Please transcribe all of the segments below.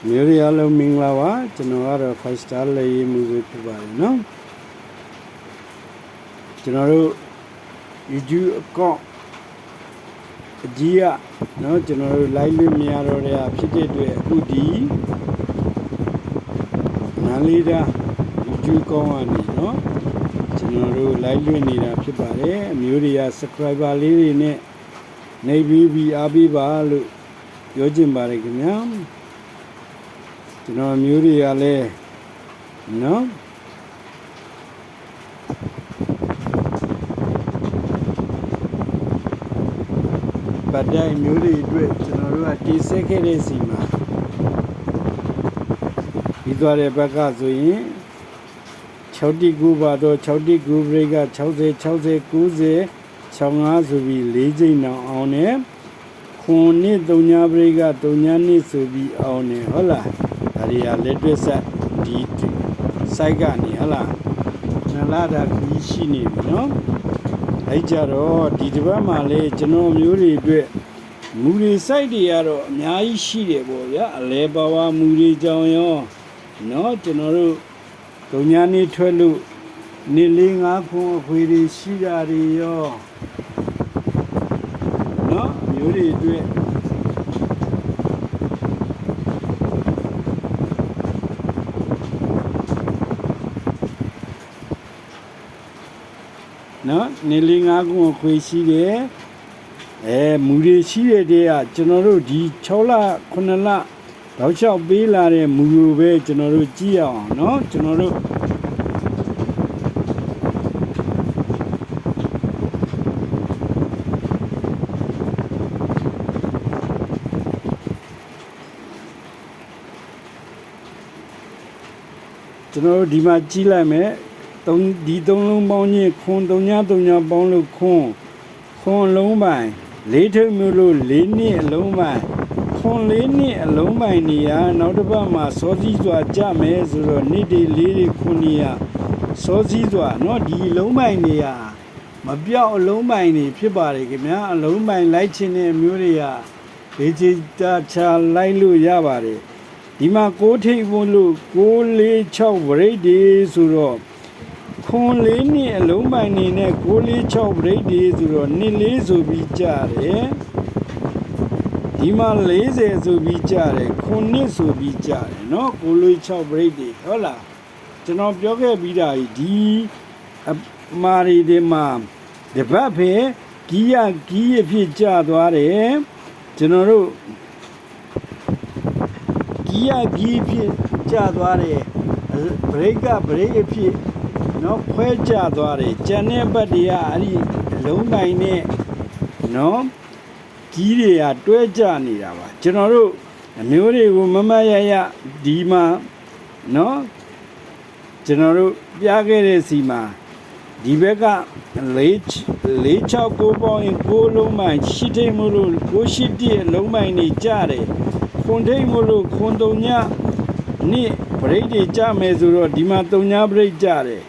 မျိုးရလုံးမင်္ဂလာပါကျွန်တော်ကတော့ 5 star လေးရေးမှုပဲဖြစ်ပါတယ်နော်ကျွန်တော်တို့ YouTube account အကြီးကနော်ကျွန်တော်တို့ live လွှင့်မရတော့တဲ့ဖြစ်တဲ့အတွက်အခုဒီနားလေးတာ YouTube account ကနေနော်ကျွန်တော်တို့ live လွှင့်နေတာဖြစ်ပါတယ်အမျိုးတွေက subscriber လေးတွေနဲ့နေပြီးအားပေးပါလို့ပြောချင်ပါတယ်ခင်ဗျာကျွန်တော်မျိုးတွေကလည်းနော်ဗတ်တိုင်းမျိုးတွေအတွက်ကျွန်တော်တို့ကတည်ဆက်ခဲ့တဲ့စီမှာပြီးသွားတဲ့ဘက်ကဆိုရင်6တိကူပါတော့6တိကူဘရိတ်က60 60 90 65ဆိုပြီး4ချိန်တောင်အောင်နဲ့ခွန်နှစ်3ညဘရိတ်က3ညနှစ်ဆိုပြီးအောင်နဲ့ဟုတ်လားဒါတွေကလက်တွဲဆက်ဒီ site ကနေဟလားနလာတာကြီးရှိနေပြီနော်အဲ့ကြတော့ဒီတစ်ပတ်မှာလေကျွန်တော်မျိုးတွေအတွက်မူတွေ site တွေကတော့အများကြီးရှိတယ်ပေါ့ဗျာအလဲပါဝါမူတွေကြောင်ရောနော်ကျွန်တော်တို့ဒုညာနေထွက်လို့နေလေး5ခွန်အခွေတွေရှိတာတွေရောနော်မျိုးတွေအတွက်နော်နေလေး5ခုခွေရှိတယ်မူတွေရှိတဲ့တည်းကကျွန်တော်တို့ဒီ6လ9လတောက်လျှောက်ပေးလာတဲ့မူလိုပဲကျွန်တော်တို့ကြည့်အောင်နော်ကျွန်တော်တို့ဒီမှာကြည့်လိုက်မယ်ဒီ3လုံးပေါင်းချင်းခွန်3ည3ညပေါင်းလို့ခွန်လုံးပိုင်4ထုပ်မျိုးလို့4နှစ်အလုံးပိုင်ခွန်4နှစ်အလုံးပိုင်နေရနောက်တစ်ပတ်မှာစောစည်းစွာကြမယ်ဆိုတော့နှစ်တွေ4တွေခွန်နေရစောစည်းစွာเนาะဒီအလုံးပိုင်နေရမပြောက်အလုံးပိုင်နေဖြစ်ပါတယ်ခင်ဗျာအလုံးပိုင်လိုက်ခြင်းတဲ့မျိုးတွေကဘေးချတာချလိုက်လို့ရပါတယ်ဒီမှာ6ထိပ်ဖို့လို့6 4 6 break တွေဆိုတော့ခွန်4နှစ်အလုံးပိုင်နေနဲ့6 4 6 break တွေဆိုတော့နှစ်4ဆိုပြီးကြတယ်ဒီမှာ40ဆိုပြီးကြတယ်ခွန်နှစ်ဆိုပြီးကြတယ်เนาะ6 4 6 break တွေဟုတ်လားကျွန်တော်ပြောခဲ့ပြီးတာဒီအမာရီဒီမှာတပတ်ပဲဂီးအဖြစ်ကြသွားတယ်ကျွန်တော်တို့ဂီးဖြစ်ကြသွားတယ်ဘရိတ်ကဘရိတ်အဖြစ်နော်ခွဲကြသွားတယ်ကျန်တဲ့ဘက်တွေကအဲ့ဒီအလုံးပိုင်နဲ့နော်ကြီးတွေကတွဲကြနေတာပါကျွန်တော်တို့အမျိုးတွေကိုမမရရဒီမှာနော်ကျွန်တော်တို့ပြခဲ့တဲ့စီမှာဒီဘက်က469ပေါင်းရင်6လုံးပိုင်8ထိပ်မို့လို့9 8အလုံးပိုင်နေကြတယ်ခွန်ထိပ်မို့လို့ခွန်3ညနေ့ဘရိတ်တွေကြမယ်ဆိုတော့ဒီမှာ3ညဘရိတ်ကြတယ်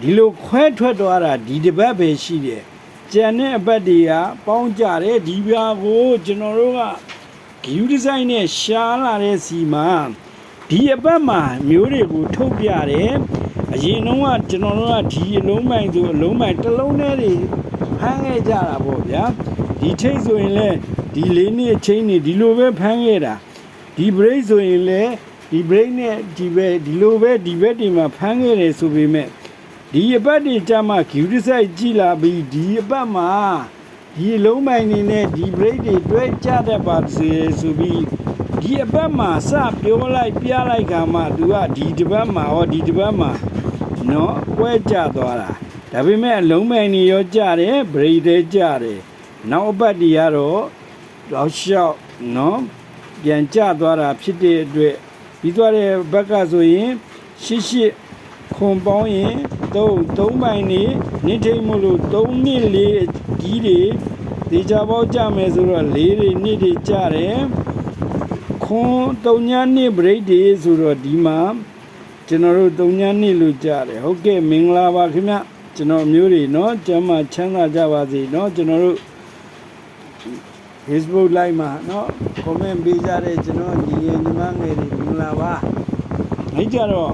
ဒီလိုခွဲထွက်သွားတာဒီတစ်ပတ်ပဲရှိတယ်ကျန်တဲ့အပတ်တွေကပေါင်းကြတယ်ဒီပြာကိုကျွန်တော်တို့ကဂယူဒီဇိုင်းနဲ့ရှားလာတဲ့စီမှာဒီအပတ်မှာမျိုးတွေကိုထုတ်ပြတယ်အရင်တုန်းကကျွန်တော်တို့ကဒီအလုံးပိုင်ဆိုအလုံးပိုင်တစ်လုံးနဲ့တွေဖမ်းခဲ့ကြတာပေါ့ဗျာဒီထိတ်ဆိုရင်လည်းဒီ4နှစ်ချင်းနေဒီလိုပဲဖမ်းခဲ့တာဒီ break ဆိုရင်လည်းဒီ break နဲ့ဒီလိုပဲဒီဘက်တွေမှာဖမ်းခဲ့တယ်ဆိုပေမဲ့ဒီအပတ်တွေကြမှာ cute site ကြည့်လာပြီးဒီအပတ်မှာဒီလုံးပိုင်နေနဲ့ဒီ break တွေတွဲကြတတ်ပါစေဆိုပြီးဒီအပတ်မှာစပြောလိုက်ပြလိုက်ကမှသူကဒီတစ်ပတ်မှာဒီတစ်ပတ်မှာနော်ကွဲကြသွားတာဒါပေမဲ့လုံးပိုင်နေရောကြတယ် break တွေကြတယ်နောက်အပတ်တွေကတော့တော့ရှောက်နော်ပြန်ကြသွားတာဖြစ်တဲ့အတွက်ပြီးသွားတဲ့ဘက်ကဆိုရင်88ခွန်ပေါင်းရင်3ပိုင်နေနှစ်ထိတ်မို့လို့3နှစ်4ကြီးတွေဒေချာပေါက်ကြမယ်ဆိုတော့4တွေနှစ်တွေကြတယ်ခွန်3ညနှစ် break တွေဆိုတော့ဒီမှာကျွန်တော်တို့3ညနှစ်လို့ကြတယ်ဟုတ်ကဲ့မင်္ဂလာပါခင်ဗျကျွန်တော်မျိုးတွေเนาะကျမ်းမှာချမ်းသာကြပါစေเนาะကျွန်တော်တို့ Facebook live မှာเนาะ comment ပေးကြတဲ့ကျွန်တော်ညီငယ်ညီမငယ်တွေမင်္ဂလာပါအဲ့ကြတော့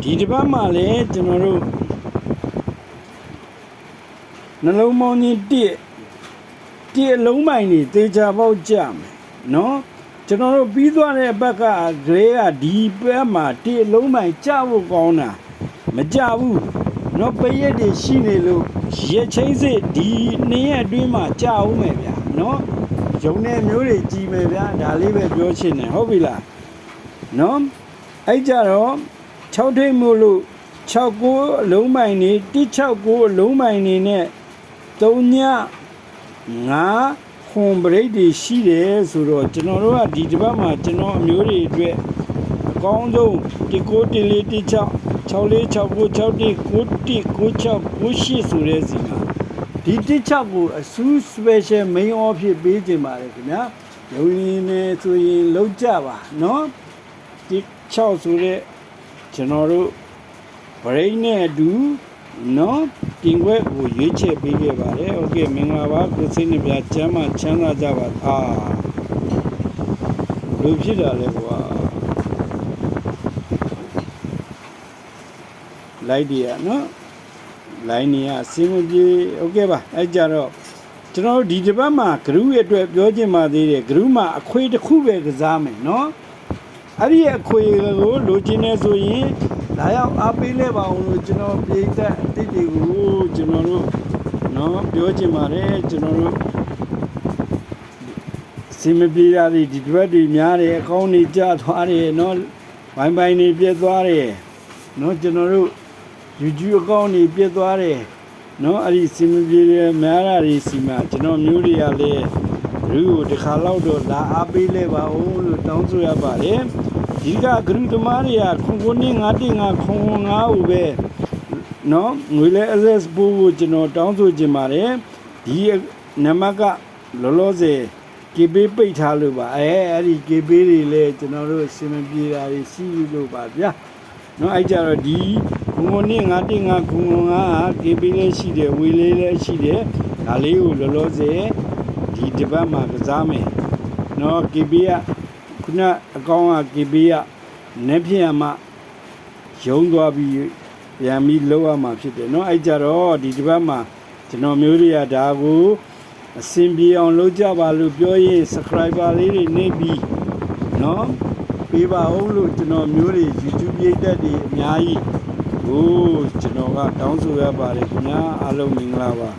ဒီတစ်ပတ်မှာလည်းကျွန်တော်တို့နှလုံးပေါင်းကြီးတစ်အလုံးပိုင်းနေသေချာပေါက်ကြမယ်เนาะကျွန်တော်တို့ပြီးသွားတဲ့ဘက်ကဂရေကဒီဘက်မှာတစ်အလုံးပိုင်းကြဖို့ကောင်းတာမကြဘူးเนาะပရက်တွေရှိနေလို့ရချင်းစစ်ဒီနေ့ရက်အတွင်းမှာကြအောင်မယ်ဗျာเนาะရုံတဲ့မျိုးတွေကြီးမယ်ဗျာဒါလေးပဲပြောချင်တယ်ဟုတ်ပြီလားเนาะအဲ့ကြတော့6ထိပ်မို့လို့69အလုံးပိုင်းနေ169အလုံးပိုင်းနေနဲ့3ည5ခွန်ပရိတ်တွေရှိတယ်ဆိုတော့ကျွန်တော်တို့ကဒီတစ်ပတ်မှာကျွန်တော်အမျိုးတွေအတွက်အကောင်းဆုံး191416 646961919698ဆိုတဲ့စီမှာဒီ16ကိုအစူး special main off ဖြစ်ပေးခြင်းပါတယ်ခင်ဗျာရုံရင်းနေဆိုရင်လောက်ကြပါเนาะ16ဆိုတဲ့ကျွန်တော်တို့ဗရိတ်နဲ့အတူเนาะတင်ခွက်ကိုရွေးချယ်ပေးခဲ့ပါတယ်โอเคမင်္ဂလာပါကိုစိတ်နှပြချမ်းသာချမ်းသာကြပါလူဖြစ်တာလေကွာလိုက်ဒီရနော်လိုင်းနေရအစင်းမပြေโอเคပါအဲ့ကြတော့ကျွန်တော်တို့ဒီတစ်ပတ်မှာဂရုရဲ့အတွက်ပြောချင်ပါသေးတယ်ဂရုမှာအခွေတစ်ခုပဲကစားမယ်နော်အဲ့ဒီအခွေကိုလိုချင်နေဆိုရင်လာရောက်အားပေးလဲပါအောင်လို့ကျွန်တော်ပြည်သက်အတိတ်တွေကိုကျွန်တော်တို့နော်ပြောချင်ပါတယ်ကျွန်တော်တို့စင်မပြေရသည်ဒီတစ်ပတ်တွေများတယ်အကောင်းကြီးကြသွားတယ်နော်ဘိုင်းဘိုင်းတွေပြတ်သွားတယ်နော်ကျွန်တော်တို့YouTube အကောင့်တွေပြတ်သွားတယ်နော်အဲ့ဒီစင်မပြေရများတာတွေစီမှာကျွန်တော်မျိုးတွေကလည်းလူကိုတစ်ခါလောက်တော့လာအားပေးလဲပါဦးလို့တောင်းဆိုရပါတယ်ဒီကဂရုသမားတွေကခွန်ကိုနေ915ခွန်9ကိုပဲနော်ငွေလဲ access ပို့ဖို့ကျွန်တော်တောင်းဆိုချင်ပါတယ်ဒီနံပါတ်ကလောလောဆယ် KB ပိတ်ထားလို့ပါအဲ့ဒီ KB တွေလည်းကျွန်တော်တို့စင်မပြေတာတွေရှိလို့ပါဗျာနော်အဲ့ကြတော့ဒီခွန်ကိုနေ915ခွန်9ဟာ KB လည်းရှိတယ်ဝေလေးလည်းရှိတယ်ဒါလေးကိုလောလောဆယ်ဒီတစ်ပတ်မှာကစားမယ်နော် KB ကခုနအကောင့်က KB ကနေဖြစ်မှရုံးသွားပြီးပြန်ပြီးလောက်ရမှာဖြစ်တယ်เนาะအဲ့ကြတော့ဒီတစ်ပတ်မှာကျွန်တော်မျိုးတွေကဒါကိုအဆင်ပြေအောင်လုပ်ကြပါလို့ပြောရင် subscriber လေးတွေနေပြီးเนาะပေးပါဦးလို့ကျွန်တော်မျိုးတွေ YouTube ပြည်သက်တွေအများကြီးဟိုကျွန်တော်ကတောင်းဆိုရပါတယ်ခင်ဗျာအားလုံးမင်္ဂလာပါ